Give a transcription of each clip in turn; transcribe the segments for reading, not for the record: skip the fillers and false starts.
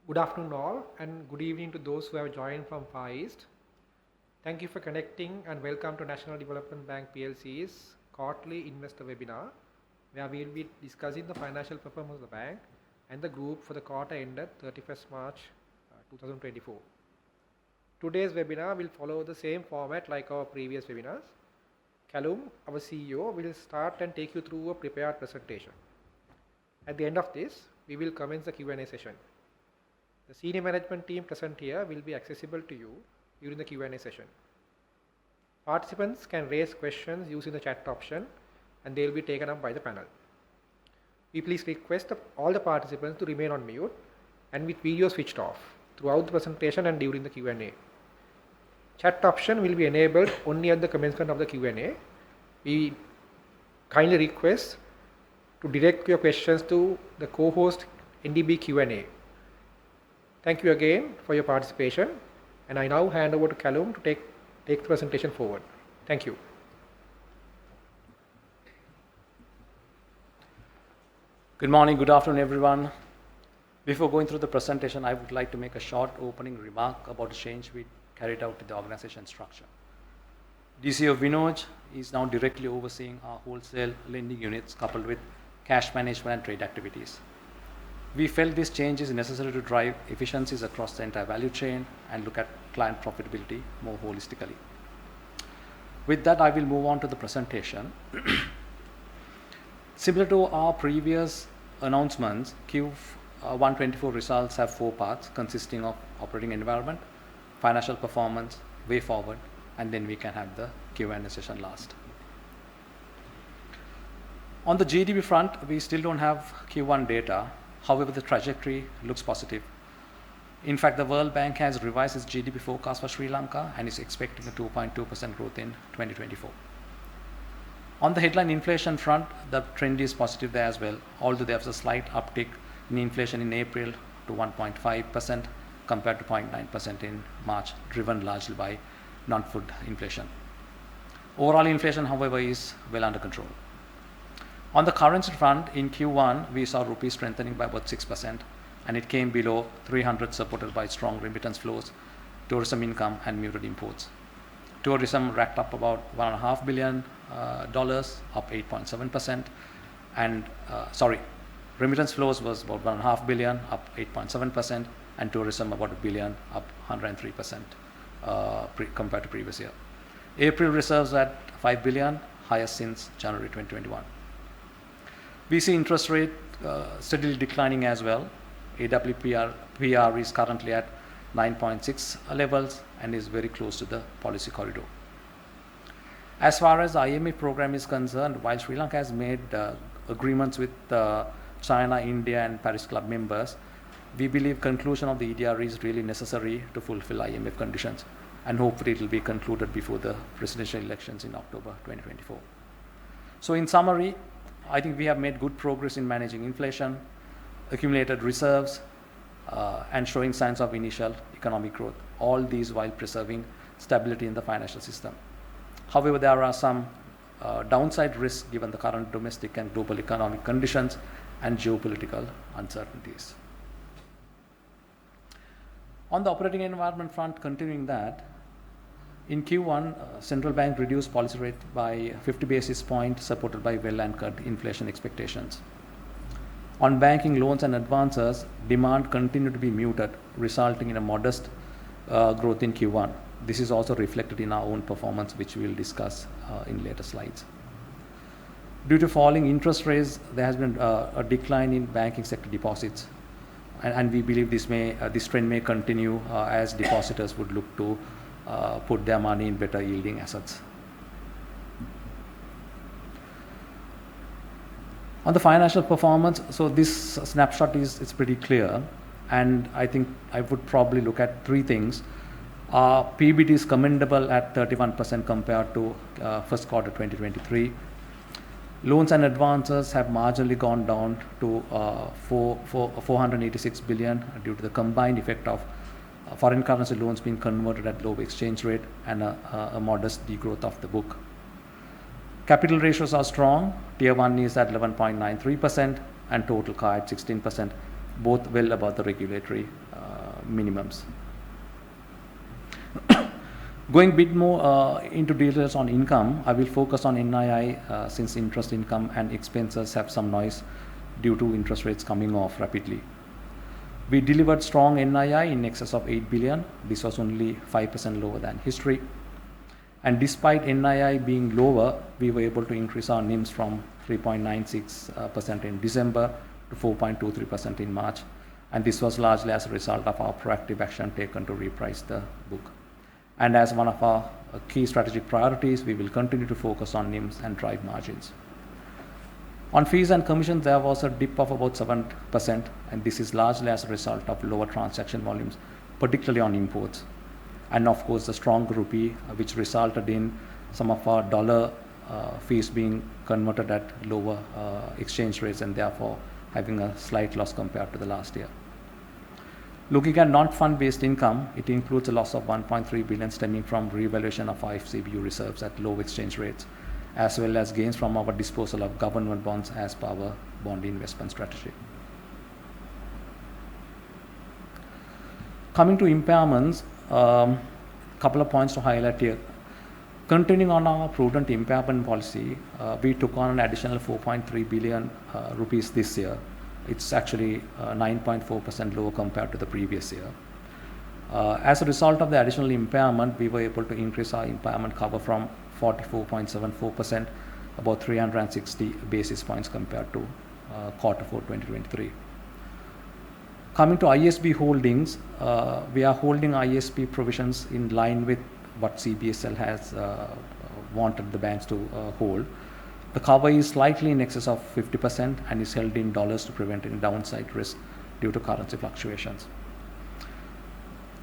Good afternoon all and good evening to those who have joined from Far East. Thank you for connecting and welcome to National Development Bank PLC's quarterly investor webinar where we will be discussing the financial performance of the bank and the group for the quarter ended 31st March 2024. Today's webinar will follow the same format like our previous webinars. Callum, our CEO, will start and take you through a prepared presentation. At the end of this, we will commence the Q&A session. The senior management team present here will be accessible to you during the Q&A session. Participants can raise questions using the chat option and they will be taken up by the panel. We please request all the participants to remain on mute and with video switched off throughout the presentation and during the Q&A. Chat option will be enabled only at the commencement of the Q&A. We kindly request to direct your questions to the co-host NDB Q&A. Thank you again for your participation, and I now hand over to Callum to take the presentation forward. Thank you. Good morning, good afternoon everyone. Before going through the presentation, I would like to make a short opening remark about the change we carried out to the organization structure. DCO Vinod is now directly overseeing our wholesale lending units coupled with cash management and trade activities. We felt this change is necessary to drive efficiencies across the entire value chain and look at client profitability more holistically. With that, I will move on to the presentation. Similar to our previous announcements, Q124 results have 4 parts consisting of operating environment, financial performance, way forward, and then we can have the Q&A session last. On the GDP front, we still don't have Q1 data. However, the trajectory looks positive. In fact, the World Bank has revised its GDP forecast for Sri Lanka and is expecting a 2.2% growth in 2024. On the headline inflation front, the trend is positive there as well, although there was a slight uptick in inflation in April to 1.5% compared to 0.9% in March, driven largely by non-food inflation. Overall inflation, however, is well under control. On the currency front, in Q1, we saw rupee strengthening by about 6%, and it came below 300, supported by strong remittance flows, tourism income, and muted imports. Tourism racked up about $1.5 billion, up 8.7%, and remittance flows was about $1.5 billion, up 8.7%, and tourism about $1 billion, up 103% compared to previous year. April reserves at $5 billion, highest since January 2021. We see interest rate steadily declining as well. AWPR is currently at 9.6 levels and is very close to the policy corridor. As far as the IMF program is concerned, while Sri Lanka has made agreements with China, India and Paris Club members, we believe conclusion of the EDR is really necessary to fulfill IMF conditions, and hopefully it will be concluded before the presidential elections in October 2024. So in summary, I think we have made good progress in managing inflation, accumulated reserves, and showing signs of initial economic growth, all these while preserving stability in the financial system. However, there are some downside risks given the current domestic and global economic conditions and geopolitical uncertainties. On the operating environment front, continuing that, in Q1, central bank reduced policy rate by 50 basis points, supported by well-anchored inflation expectations. On banking loans and advances, demand continued to be muted, resulting in a modest growth in Q1. This is also reflected in our own performance, which we will discuss in later slides. Due to falling interest rates, there has been a decline in banking sector deposits, and we believe this trend may continue as depositors would look to put their money in better yielding assets. On the financial performance, so this snapshot it's pretty clear, and I think I would probably look at 3 things. PBT is commendable at 31% compared to first quarter 2023. Loans and advances have marginally gone down to 486 billion due to the combined effect of foreign currency loans being converted at low exchange rate and a modest degrowth of the book. Capital ratios are strong. Tier 1 is at 11.93% and total CAR at 16%. both well above the regulatory minimums. Going a bit more into details on income, I will focus on NII since interest income and expenses have some noise due to interest rates coming off rapidly. We delivered strong NII in excess of 8 billion. This was only 5% lower than history. And despite NII being lower, we were able to increase our NIMs from 3.96% in December to 4.23% in March. And this was largely as a result of our proactive action taken to reprice the book. And as one of our key strategic priorities, we will continue to focus on NIMs and drive margins. On fees and commissions, there was a dip of about 7%, and this is largely as a result of lower transaction volumes, particularly on imports. And of course, the strong rupee, which resulted in some of our dollar fees being converted at lower exchange rates and therefore having a slight loss compared to the last year. Looking at non-fund based income, it includes a loss of 1.3 billion stemming from revaluation of our FCBU reserves at low exchange rates, as well as gains from our disposal of government bonds as per our bond investment strategy. Coming to impairments, couple of points to highlight here. Continuing on our prudent impairment policy, we took on an additional 4.3 billion rupees this year. It's actually 9.4% lower compared to the previous year. As a result of the additional impairment, we were able to increase our impairment cover from 44.74%, about 360 basis points compared to Q4 2023. Coming to ISB holdings, we are holding ISB provisions in line with what CBSL has wanted the banks to hold. The cover is slightly in excess of 50% and is held in dollars to prevent any downside risk due to currency fluctuations.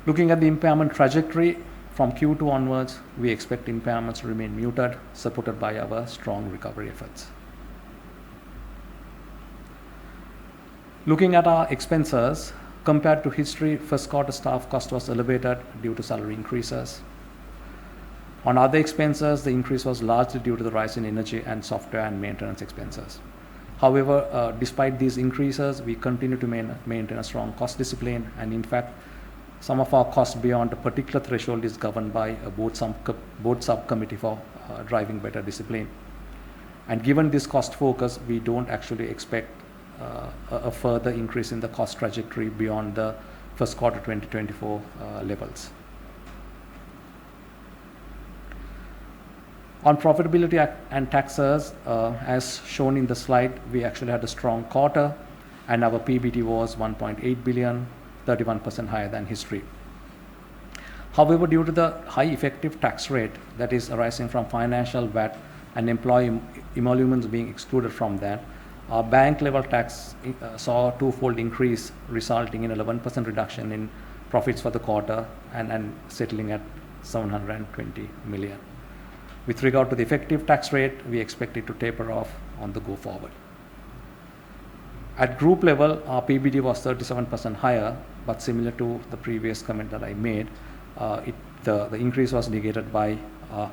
Looking at the impairment trajectory, from Q2 onwards, we expect impairments to remain muted, supported by our strong recovery efforts. Looking at our expenses, compared to history, first quarter staff cost was elevated due to salary increases. On other expenses, the increase was largely due to the rise in energy and software and maintenance expenses. However, despite these increases, we continue to maintain a strong cost discipline, and in fact, some of our costs beyond a particular threshold is governed by a board subcommittee for driving better discipline. And given this cost focus, we don't actually expect a further increase in the cost trajectory beyond the first quarter 2024 levels. On profitability and taxes, as shown in the slide, we actually had a strong quarter, and our PBT was 1.8 billion, 31% higher than history. However, due to the high effective tax rate that is arising from financial VAT and employee emoluments being excluded from that, our bank level tax saw a twofold increase, resulting in 11% reduction in profits for the quarter and settling at 720 million. With regard to the effective tax rate, we expect it to taper off on the go forward. At group level, our PBT was 37% higher, but similar to the previous comment that I made, the increase was negated by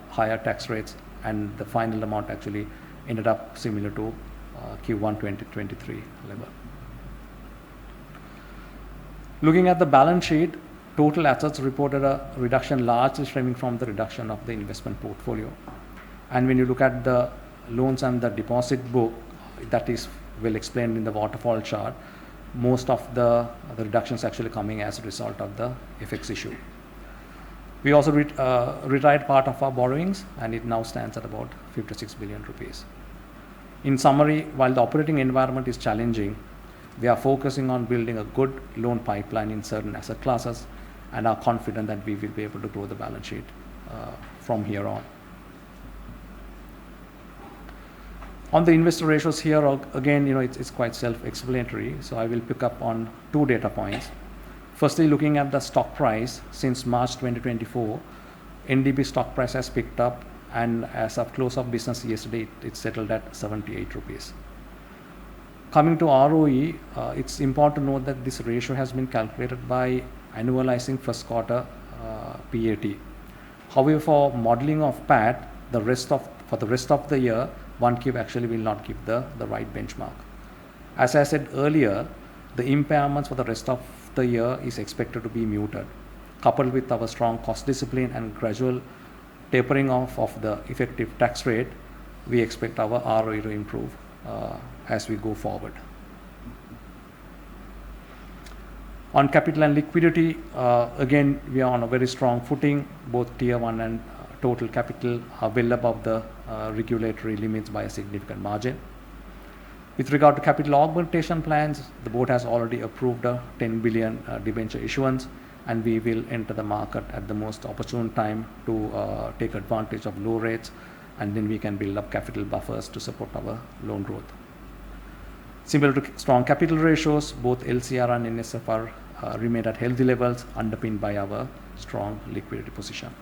higher tax rates, and the final amount actually ended up similar to Q1 2023 level. Looking at the balance sheet, total assets reported a reduction largely stemming from the reduction of the investment portfolio. And when you look at the loans and the deposit book, that is well explained in the waterfall chart, most of the reductions actually coming as a result of the FX issue. We also retired part of our borrowings, and it now stands at about 56 billion rupees. In summary, while the operating environment is challenging, we are focusing on building a good loan pipeline in certain asset classes and are confident that we will be able to grow the balance sheet from here on. On the investor ratios here, again, it's quite self-explanatory, so I will pick up on two data points. Firstly, looking at the stock price, since March 2024, NDB stock price has picked up, and as of close of business yesterday, it settled at 78 rupees. Coming to ROE, it's important to note that this ratio has been calculated by annualizing first quarter PAT. However, for modeling of PAT, for the rest of the year, 1Q actually will not give the right benchmark. As I said earlier, the impairments for the rest of the year is expected to be muted. Coupled with our strong cost discipline and gradual tapering off of the effective tax rate, we expect our ROE to improve as we go forward. On capital and liquidity, again, we are on a very strong footing. Both Tier 1 and total capital are well above the regulatory limits by a significant margin. With regard to capital augmentation plans, the board has already approved a 10 billion debenture issuance, and we will enter the market at the most opportune time to take advantage of low rates, and then we can build up capital buffers to support our loan growth. Similar to strong capital ratios, both LCR and NSFR remain at healthy levels, underpinned by our strong liquidity position.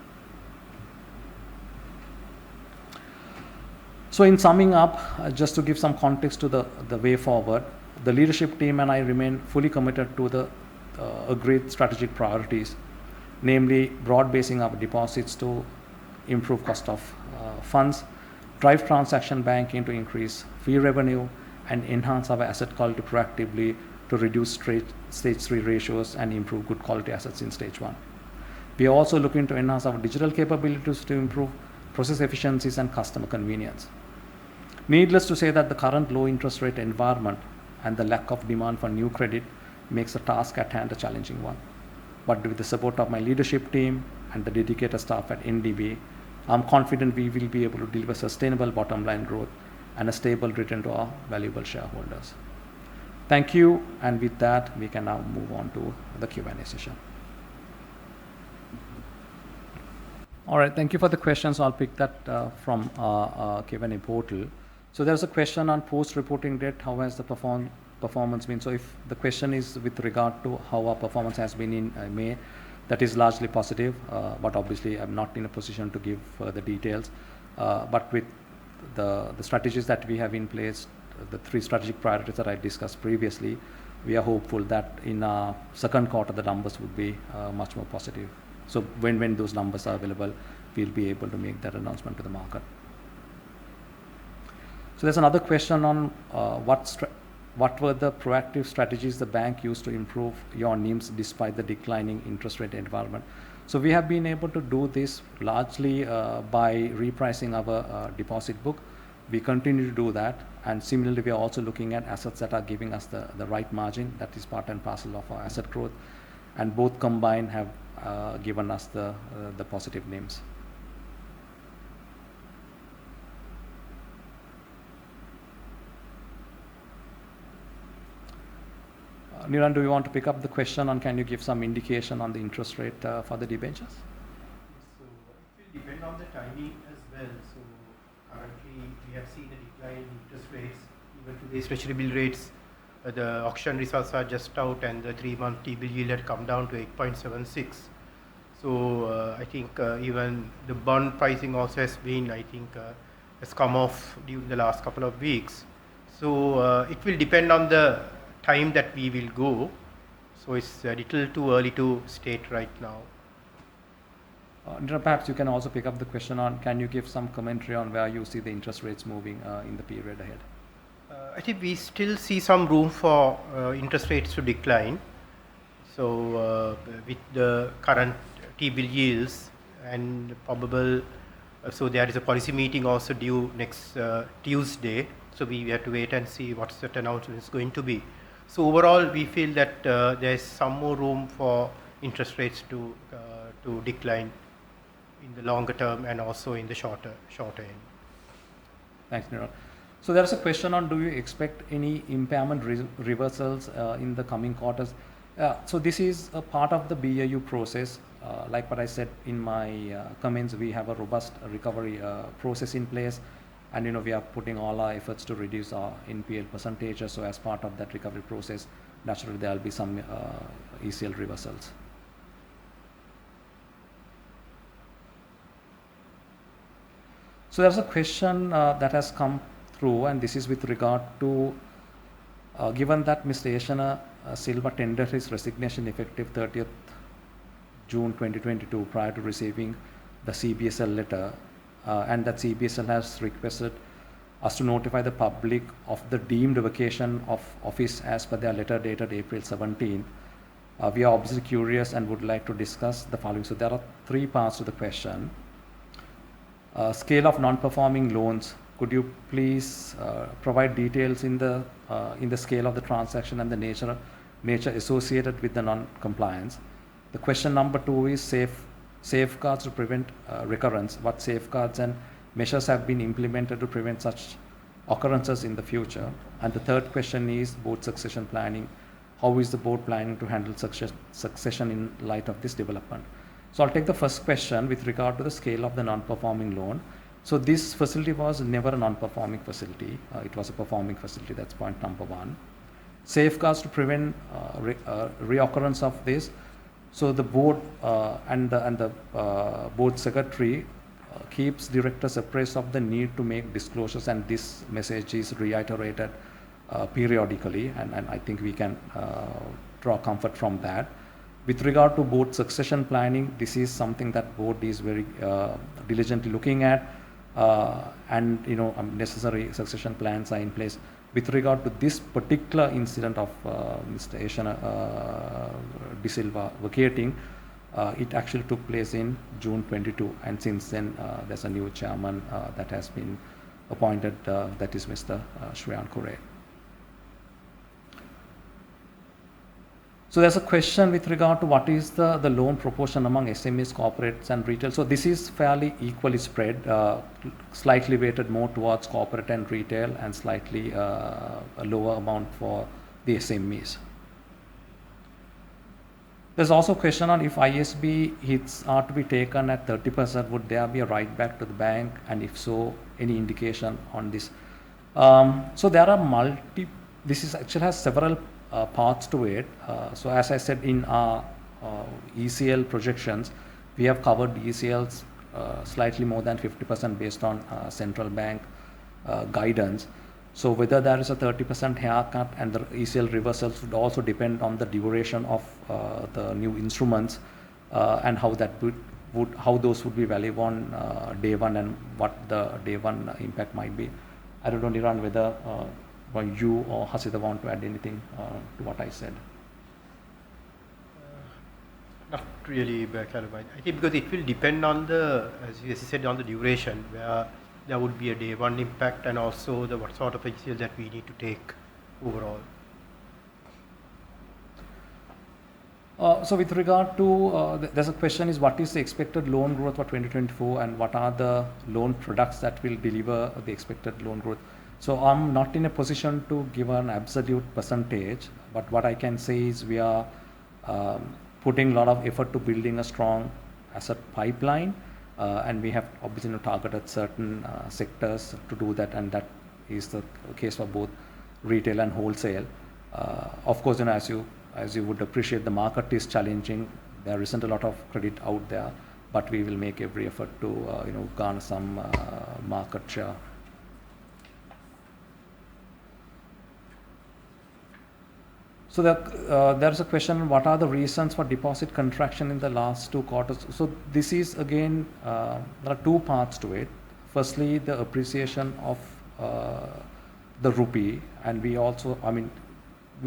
So in summing up, just to give some context to the way forward, the leadership team and I remain fully committed to the agreed strategic priorities, namely broad basing our deposits to improve cost of funds, drive transaction banking to increase fee revenue, and enhance our asset quality proactively to reduce stage 3 ratios and improve good quality assets in stage 1. We are also looking to enhance our digital capabilities to improve process efficiencies and customer convenience. Needless to say that the current low interest rate environment and the lack of demand for new credit makes the task at hand a challenging one. But with the support of my leadership team and the dedicated staff at NDB, I'm confident we will be able to deliver sustainable bottom line growth and a stable return to our valuable shareholders. Thank you, and with that, we can now move on to the Q&A session. All right, thank you for the questions. I'll pick that from our Q&A portal. So there's a question on post-reporting date, how has the performance been? So if the question is with regard to how our performance has been in May, that is largely positive, but obviously I'm not in a position to give the details. But with the strategies that we have in place, the 3 strategic priorities that I discussed previously, we are hopeful that in our second quarter, the numbers would be much more positive. So when those numbers are available, we'll be able to make that announcement to the market. So there's another question on what were the proactive strategies the bank used to improve your NIMs despite the declining interest rate environment. So we have been able to do this largely by repricing our deposit book. We continue to do that, and similarly we are also looking at assets that are giving us the right margin. That is part and parcel of our asset growth, and both combined have given us the positive NIMs. Niran, do you want to pick up the question on can you give some indication on the interest rate for the debentures? So it will depend on the timing as well. So currently we have seen a decline in interest rates. Even today's treasury bill rates, the auction results are just out, and the 3-month T-bill yield had come down to 8.76. So I think even the bond pricing also has been, has come off during the last couple of weeks. So it will depend on the time that we will go. So it's a little too early to state right now. Perhaps you can also pick up the question on can you give some commentary on where you see the interest rates moving in the period ahead? I think we still see some room for interest rates to decline. So with the current T-bill yields and probable, so there is a policy meeting also due next Tuesday. So we have to wait and see what that announcement is going to be. So overall, we feel that there is some more room for interest rates to decline in the longer term and also in the shorter end. Thanks, Niran. So there's a question on do you expect any impairment reversals in the coming quarters? So this is a part of the BAU process. Like what I said in my comments, we have a robust recovery process in place, and we are putting all our efforts to reduce our NPL percentages. So as part of that recovery process, naturally there will be some ECL reversals. So there's a question that has come through, and this is with regard to given that Mr. Yeshana Silva tendered his resignation effective 30th June 2022 prior to receiving the CBSL letter, and that CBSL has requested us to notify the public of the deemed vacation of office as per their letter dated April 17th. We are obviously curious and would like to discuss the following. So there are three parts to the question. Scale of non-performing loans. Could you please provide details in the scale of the transaction and the nature associated with the non-compliance? The question number 2 is safeguards to prevent recurrence. What safeguards and measures have been implemented to prevent such occurrences in the future? And the third question is board succession planning. How is the board planning to handle succession in light of this development? So I'll take the first question with regard to the scale of the non-performing loan. So this facility was never a non-performing facility. It was a performing facility. That's point number 1. Safeguards to prevent reoccurrence of this. So the board and the board secretary keeps directors apprised of the need to make disclosures, and this message is reiterated periodically, and I think we can draw comfort from that. With regard to board succession planning, this is something that board is very diligently looking at, and necessary succession plans are in place. With regard to this particular incident of Mr. Asiana De Silva vacating, it actually took place in June 22, and since then there's a new chairman that has been appointed, that is Mr. Shreyan Kure. So there's a question with regard to what is the loan proportion among SMEs, corporates and retail. So this is fairly equally spread, slightly weighted more towards corporate and retail, and slightly a lower amount for the SMEs. There's also a question on if ISB hits are to be taken at 30%, would there be a write back to the bank? And if so, any indication on this? So there are this is actually has several parts to it. So as I said, in our ECL projections, we have covered ECLs slightly more than 50% based on central bank guidance. So whether there is a 30% haircut and the ECL reversals would also depend on the duration of the new instruments and how that how those would be valued on day one and what the day one impact might be. I don't know, Niran, whether you or Hasida want to add anything to what I said. Not really, Calabai. I think because it will depend on the, as you said, on the duration, where there would be a day one impact, and also the what sort of ECL that we need to take overall. So with regard to, there's a question is what is the expected loan growth for 2024 and what are the loan products that will deliver the expected loan growth? So I'm not in a position to give an absolute percentage, but what I can say is we are putting a lot of effort to building a strong asset pipeline, and we have obviously targeted certain sectors to do that, and that is the case for both retail and wholesale. Of course, as you would appreciate, the market is challenging. There isn't a lot of credit out there, but we will make every effort to garner some market share. So there's a question, what are the reasons for deposit contraction in the last 2 quarters? So this is again, there are 2 parts to it. Firstly, the appreciation of the rupee, and we also,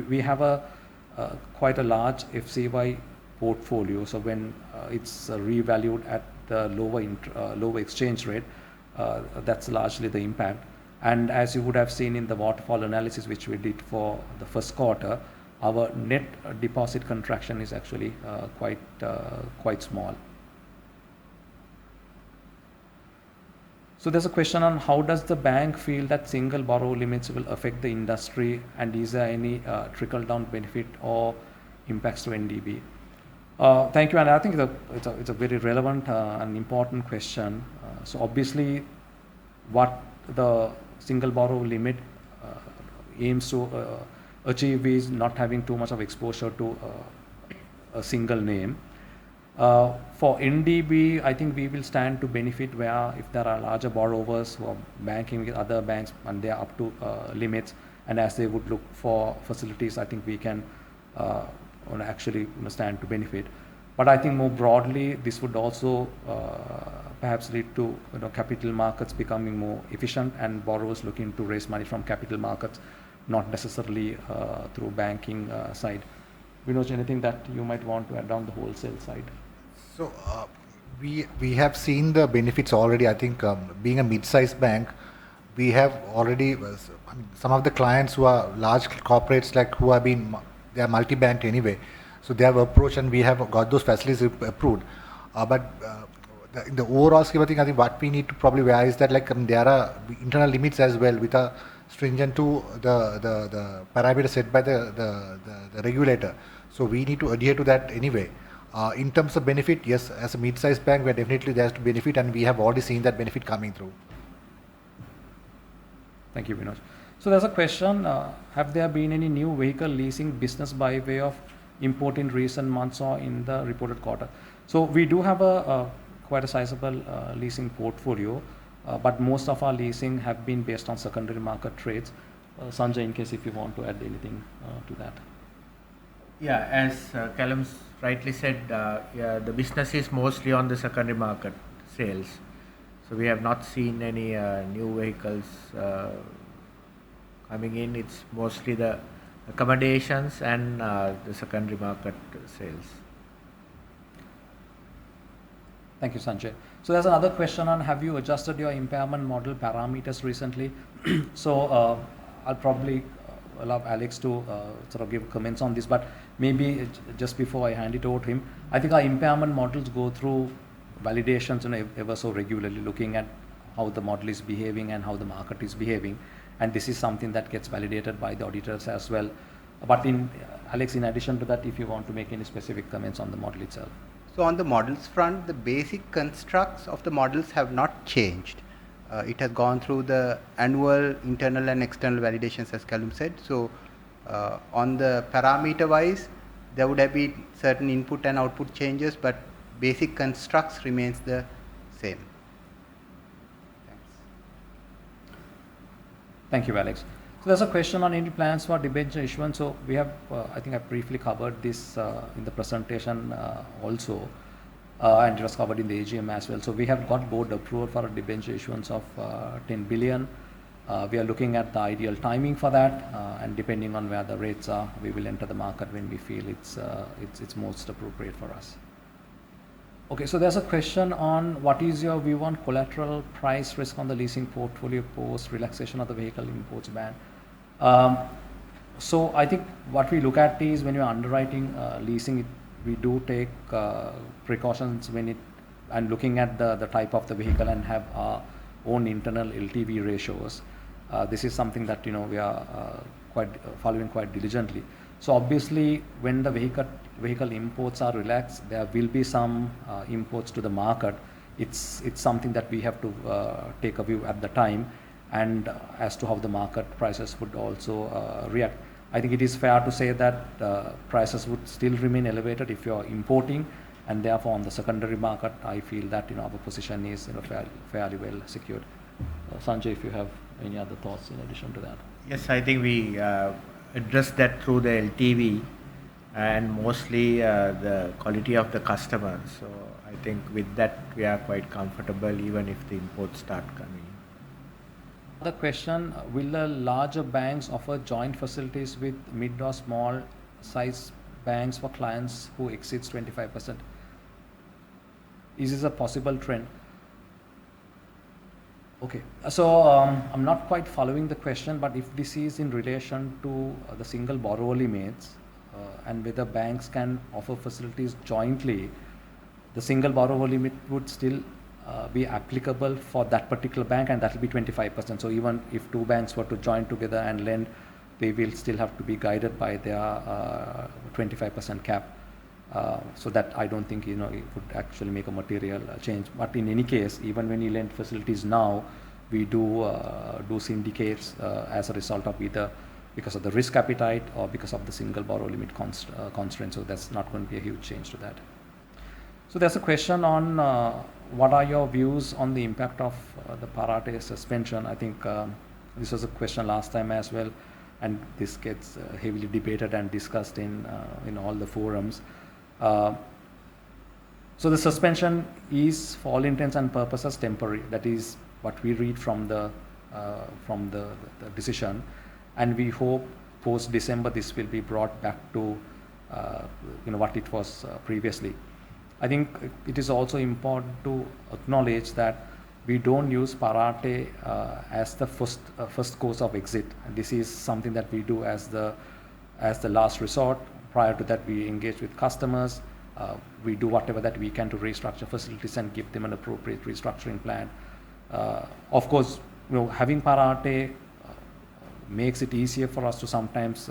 we have quite a large FCY portfolio. So when it's revalued at the lower exchange rate, that's largely the impact. And as you would have seen in the waterfall analysis which we did for the first quarter, our net deposit contraction is actually quite small. So there's a question on how does the bank feel that single borrow limits will affect the industry, and is there any trickle down benefit or impacts to NDB? Thank you, and I think it's a very relevant and important question. So obviously, what the single borrow limit aims to achieve is not having too much of exposure to a single name. For NDB, I think we will stand to benefit where if there are larger borrowers who are banking with other banks and they are up to limits, and as they would look for facilities, I think we can actually stand to benefit. But I think more broadly, this would also perhaps lead to capital markets becoming more efficient and borrowers looking to raise money from capital markets, not necessarily through banking side. Vinod, anything that you might want to add on the wholesale side? So we have seen the benefits already. I think being a mid-sized bank, we have already some of the clients who are large corporates, like who have been, they are multi-banked anyway. So they have approached and we have got those facilities approved. In the overall scheme of things, I think what we need to probably realize that there are internal limits as well, with a stringent to the parameter set by the regulator. So we need to adhere to that anyway. In terms of benefit, yes, as a mid-sized bank, we're definitely there to benefit, and we have already seen that benefit coming through. Thank you, Vinod. So there's a question, have there been any new vehicle leasing business by way of import in recent months or in the reported quarter? So we do have quite a sizable leasing portfolio, but most of our leasing have been based on secondary market trades. Sanjay, in case if you want to add anything to that. Yeah, as Callum rightly said, the business is mostly on the secondary market sales. So we have not seen any new vehicles coming in. It's mostly the accommodations and the secondary market sales. Thank you, Sanjay. So there's another question on, have you adjusted your impairment model parameters recently? So I'll probably allow Alex to sort of give comments on this, but maybe just before I hand it over to him, I think our impairment models go through validations ever so regularly, looking at how the model is behaving and how the market is behaving, and this is something that gets validated by the auditors as well. But Alex, in addition to that, if you want to make any specific comments on the model itself. So on the models front, the basic constructs of the models have not changed. It has gone through the annual internal and external validations, as Callum said. So on the parameter wise, there would have been certain input and output changes, but basic constructs remains the same. Thanks. Thank you, Alex. So there's a question on any plans for debenture issuance. So we have, I think I briefly covered this in the presentation also, and it was covered in the AGM as well. So we have got board approval for a debenture issuance of 10 billion. We are looking at the ideal timing for that, and depending on where the rates are, we will enter the market when we feel it's most appropriate for us. Okay, so there's a question on what is your view on collateral price risk on the leasing portfolio post relaxation of the vehicle imports ban. So I think what we look at is when you're underwriting leasing, we do take precautions and looking at the type of the vehicle and have our own internal LTV ratios. This is something that we are following quite diligently. So obviously, when the vehicle imports are relaxed, there will be some imports to the market. It's something that we have to take a view at the time, and as to how the market prices would also react. I think it is fair to say that prices would still remain elevated if you are importing, and therefore on the secondary market, I feel that our position is fairly well secured. Sanjay, if you have any other thoughts in addition to that. Yes, I think we addressed that through the LTV and mostly the quality of the customer. So I think with that we are quite comfortable even if the imports start coming. The question, will the larger banks offer joint facilities with mid or small size banks for clients who exceeds 25%? Is this a possible trend? Okay, so I'm not quite following the question, but if this is in relation to the single borrower limits and whether banks can offer facilities jointly, the single borrower limit would still be applicable for that particular bank, and that will be 25%. So even if two banks were to join together and lend, they will still have to be guided by their 25% cap. So that I don't think it would actually make a material change. But in any case, even when you lend facilities now, we do syndicates as a result of either because of the risk appetite or because of the single borrow limit constraint. So that's not going to be a huge change to that. So there's a question on what are your views on the impact of the Parate suspension. I think this was a question last time as well, and this gets heavily debated and discussed in all the forums. So the suspension is, for all intents and purposes, temporary. That is what we read from the decision, and we hope post December this will be brought back to what it was previously. I think it is also important to acknowledge that we don't use Parate as the first course of exit. And this is something that we do as the last resort. Prior to that, we engage with customers. We do whatever that we can to restructure facilities and give them an appropriate restructuring plan. Of course, having Parate makes it easier for us to sometimes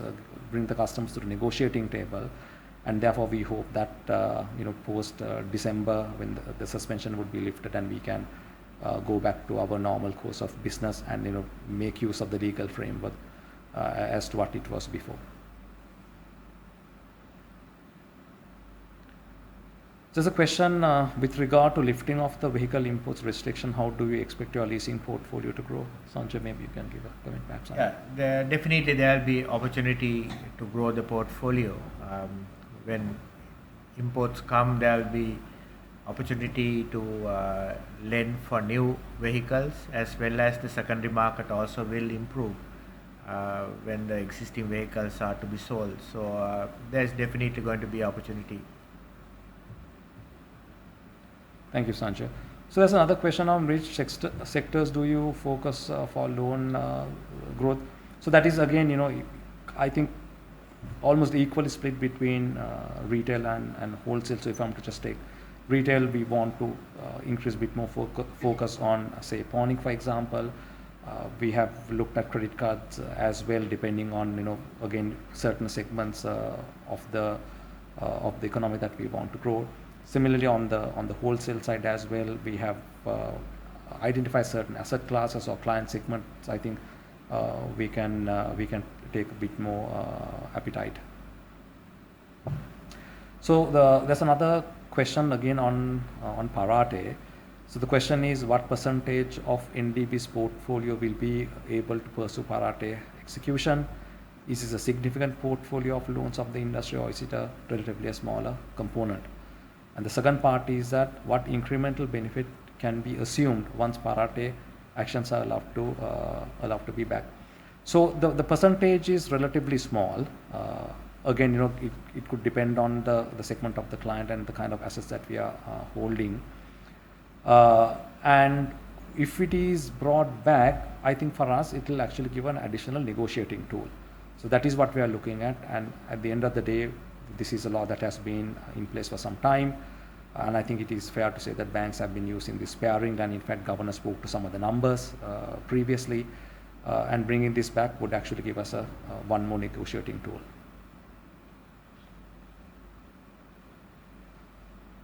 bring the customers to the negotiating table, and therefore we hope that post December, when the suspension would be lifted, and we can go back to our normal course of business and make use of the legal framework as to what it was before. There's a question with regard to lifting of the vehicle imports restriction. How do we expect your leasing portfolio to grow? Sanjay, maybe you can give a comment perhaps on that. Definitely there will be opportunity to grow the portfolio. When imports come, there will be opportunity to lend for new vehicles, as well as the secondary market also will improve when the existing vehicles are to be sold. So there's definitely going to be opportunity. Thank you, Sanjay. So there's another question on which sectors do you focus for loan growth? So that is again, I think almost equally split between retail and wholesale. So if I'm to just take retail, we want to increase a bit more focus on, say, pawning, for example. We have looked at credit cards as well, depending on, again, certain segments of the economy that we want to grow. Similarly, on the wholesale side as well, we have identified certain asset classes or client segments. I think we can take a bit more appetite. So there's another question again on Parate. So the question is, what percentage of NDB's portfolio will be able to pursue Parate execution? Is this a significant portfolio of loans of the industry, or is it a relatively a smaller component? And the second part is that what incremental benefit can be assumed once Parate actions are allowed to be back. So the percentage is relatively small. Again, it could depend on the segment of the client and the kind of assets that we are holding. And if it is brought back, I think for us it will actually give an additional negotiating tool. So that is what we are looking at. And at the end of the day, this is a law that has been in place for some time, and I think it is fair to say that banks have been using this pairing, and in fact Governor spoke to some of the numbers previously, and bringing this back would actually give us one more negotiating tool.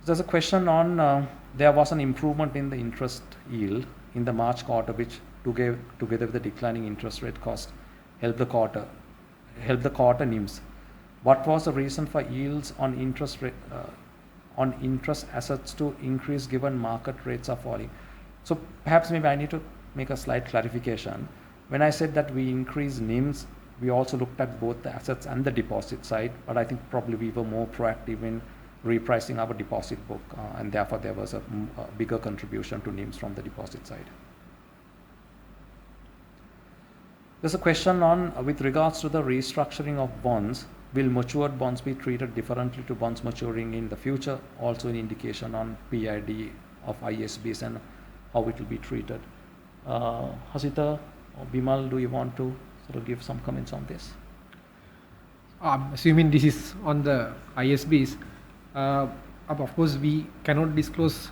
There's a question on there was an improvement in the interest yield in the March quarter, which together with the declining interest rate cost helped the quarter NIMs. What was the reason for yields on interest assets to increase given market rates are falling? So perhaps maybe I need to make a slight clarification. When I said that we increase NIMs, we also looked at both the assets and the deposit side, but I think probably we were more proactive in repricing our deposit book, and therefore there was a bigger contribution to NIMs from the deposit side. There's a question on with regards to the restructuring of bonds. Will matured bonds be treated differently to bonds maturing in the future? Also an indication on PID of ISBs and how it will be treated. Hasita or Bimal, do you want to sort of give some comments on this? Assuming this is on the ISBs, of course we cannot disclose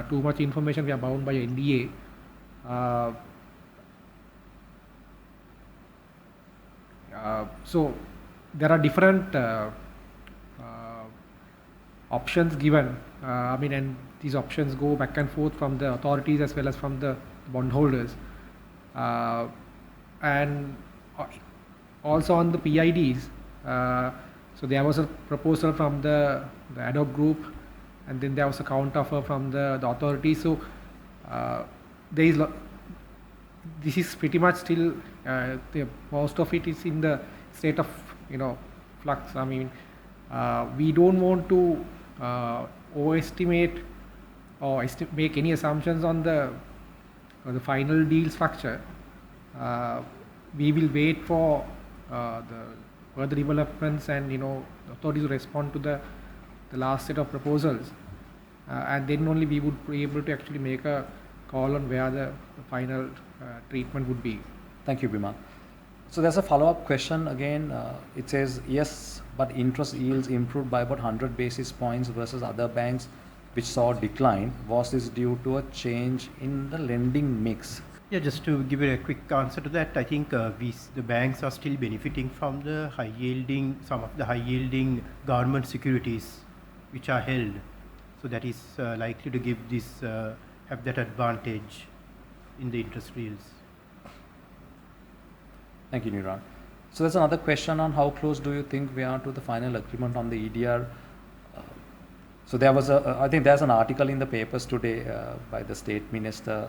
too much information. We are bound by NDA. So there are different options given. And these options go back and forth from the authorities as well as from the bondholders. And also on the PIDs, so there was a proposal from the ad hoc group, and then there was a counter offer from the authority. So there is this is pretty much still most of it is in the state of flux. We don't want to overestimate or make any assumptions on the final deal structure. We will wait for the further developments and the authorities to respond to the last set of proposals, and then only we would be able to actually make a call on where the final treatment would be. Thank you, Bimal. So there's a follow-up question again. It says, yes, but interest yields improved by about 100 basis points versus other banks which saw a decline. Was this due to a change in the lending mix? Yeah, just to give you a quick answer to that, I think the banks are still benefiting from the some of the high-yielding government securities which are held. So that is likely to give have that advantage in the interest yields. Thank you, Niran. So there's another question on how close do you think we are to the final agreement on the EDR? So there was I think there's an article in the papers today by the State Minister.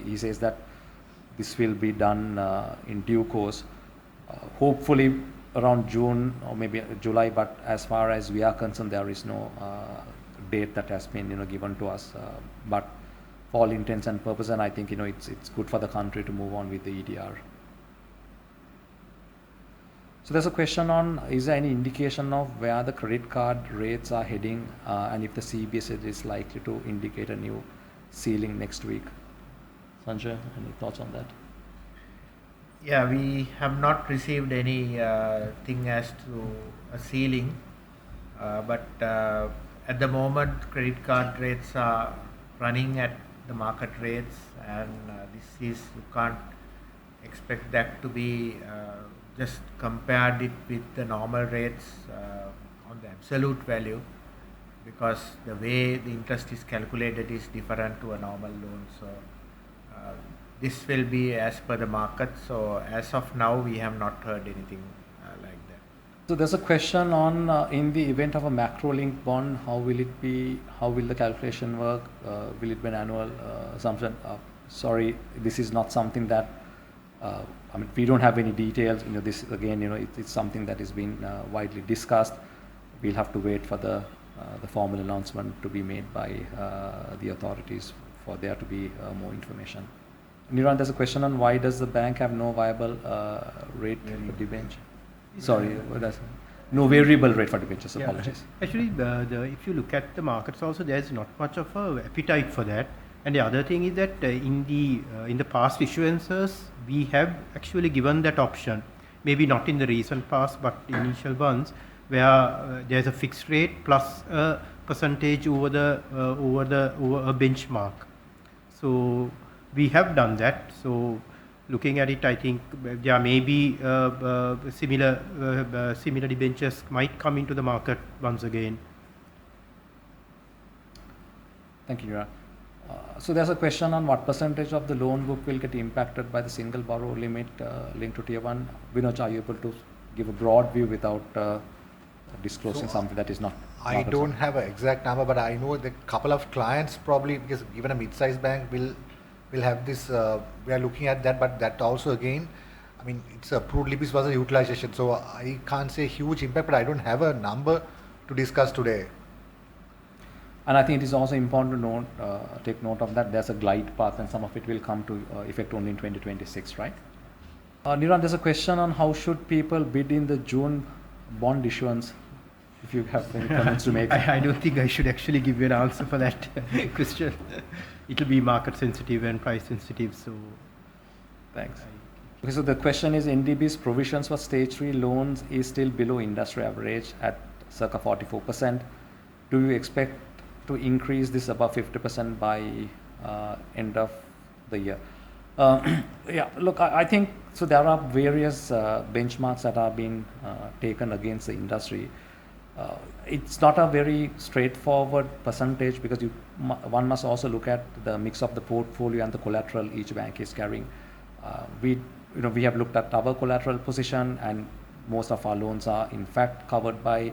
He says that this will be done in due course, hopefully around June or maybe July. But as far as we are concerned, there is no date that has been given to us. But for all intents and purposes, and I think it's good for the country to move on with the EDR. So there's a question on, is there any indication of where the credit card rates are heading and if the CBS is likely to indicate a new ceiling next week? Sanjay, any thoughts on that? Yeah, we have not received any thing as to a ceiling, but at the moment credit card rates are running at the market rates, and you can't expect that to be just compared it with the normal rates on the absolute value, because the way the interest is calculated is different to a normal loan. So this will be as per the market. So as of now, we have not heard anything like that. So there's a question on in the event of a macro-linked bond, how will it be? How will the calculation work? Will it be an annual assumption? Sorry, this is not something that. We don't have any details. This again, it's something that is being widely discussed. We'll have to wait for the formal announcement to be made by the authorities for there to be more information. Niran, there's a question on why does the bank have no viable rate for debenture? Sorry, no variable rate for debentures. Apologies. Actually, if you look at the markets, also there's not much of a appetite for that. And the other thing is that in the past issuances, we have actually given that option. Maybe not in the recent past, but initial ones, where there's a fixed rate plus a percentage over a benchmark. So we have done that. So looking at it, I think there may be similar debentures might come into the market once again. Thank you, Niran. So there's a question on what percentage of the loan book will get impacted by the single borrow limit linked to Tier 1. Vinod, are you able to give a broad view without disclosing something that is not? I don't have an exact number, but I know that a couple of clients probably, because even a mid-sized bank will have this, we are looking at that, but that also again, it's approved limits versus utilization. So I can't say huge impact, but I don't have a number to discuss today. And I think it is also important to take note of that. There's a glide path, and some of it will come to effect only in 2026, right? Niran, there's a question on how should people bid in the June bond issuance, if you have any comments to make. I don't think I should actually give you an answer for that question. It will be market sensitive and price sensitive. So, thanks. Okay, so the question is, NDB's provisions for stage 3 loans is still below industry average at circa 44%. Do you expect to increase this above 50% by end of the year? Yeah, look, I think so. There are various benchmarks that are being taken against the industry. It's not a very straightforward percentage, because one must also look at the mix of the portfolio and the collateral each bank is carrying. We have looked at our collateral position, and most of our loans are in fact covered by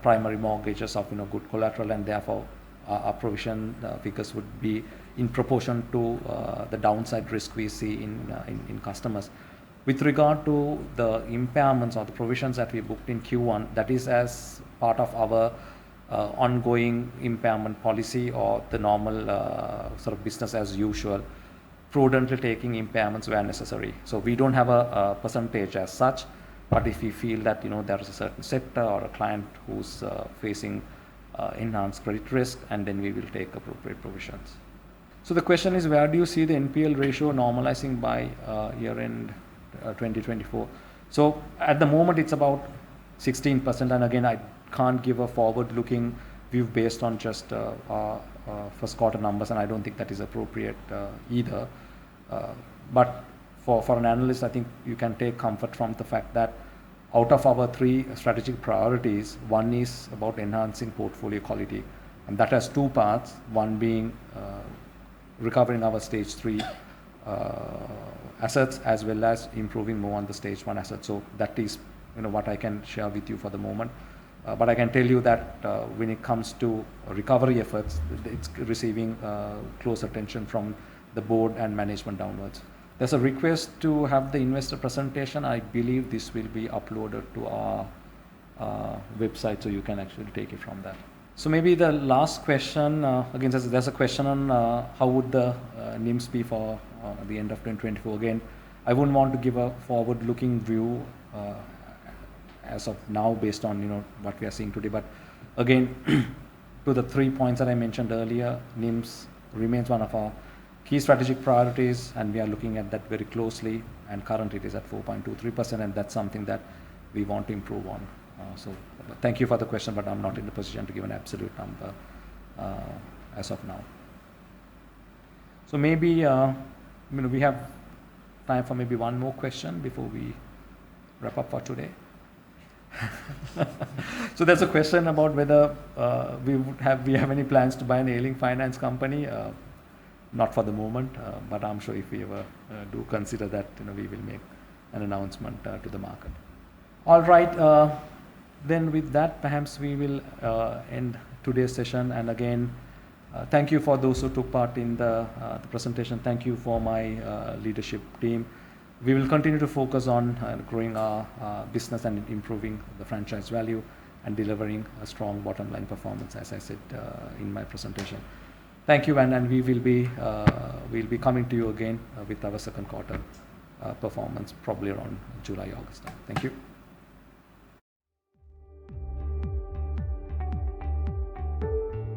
primary mortgages of good collateral, and therefore our provision figures would be in proportion to the downside risk we see in customers. With regard to the impairments or the provisions that we booked in Q1, that is as part of our ongoing impairment policy or the normal sort of business as usual, prudently taking impairments where necessary. So we don't have a percentage as such, but if we feel that there is a certain sector or a client who's facing enhanced credit risk, and then we will take appropriate provisions. So the question is, where do you see the NPL ratio normalizing by year-end 2024? So at the moment it's about 16%, and again I can't give a forward-looking view based on just our first quarter numbers, and I don't think that is appropriate either. But for an analyst, I think you can take comfort from the fact that out of our 3 strategic priorities, one is about enhancing portfolio quality, and that has 2 parts, one being recovering our stage 3 assets, as well as improving more on the stage 1 assets. So that is what I can share with you for the moment. But I can tell you that when it comes to recovery efforts, it's receiving close attention from the board and management downwards. There's a request to have the investor presentation. I believe this will be uploaded to our website, so you can actually take it from that. So maybe the last question, again, there's a question on how would the NIMs be for the end of 2024. Again, I wouldn't want to give a forward-looking view as of now based on what we are seeing today. But again, to the 3 points that I mentioned earlier, NIMs remains one of our key strategic priorities, and we are looking at that very closely, and currently it is at 4.23%, and that's something that we want to improve on. So thank you for the question, but I'm not in the position to give an absolute number as of now. So maybe we have time for maybe one more question before we wrap up for today. So there's a question about whether we have any plans to buy an ailing finance company. Not for the moment, but I'm sure if we ever do consider that, we will make an announcement to the market. All right, then with that, perhaps we will end today's session. And again, thank you for those who took part in the presentation. Thank you for my leadership team. We will continue to focus on growing our business and improving the franchise value and delivering a strong bottom line performance, as I said in my presentation. Thank you, and we will be we'll be coming to you again with our second quarter performance, probably around July, August time. Thank you.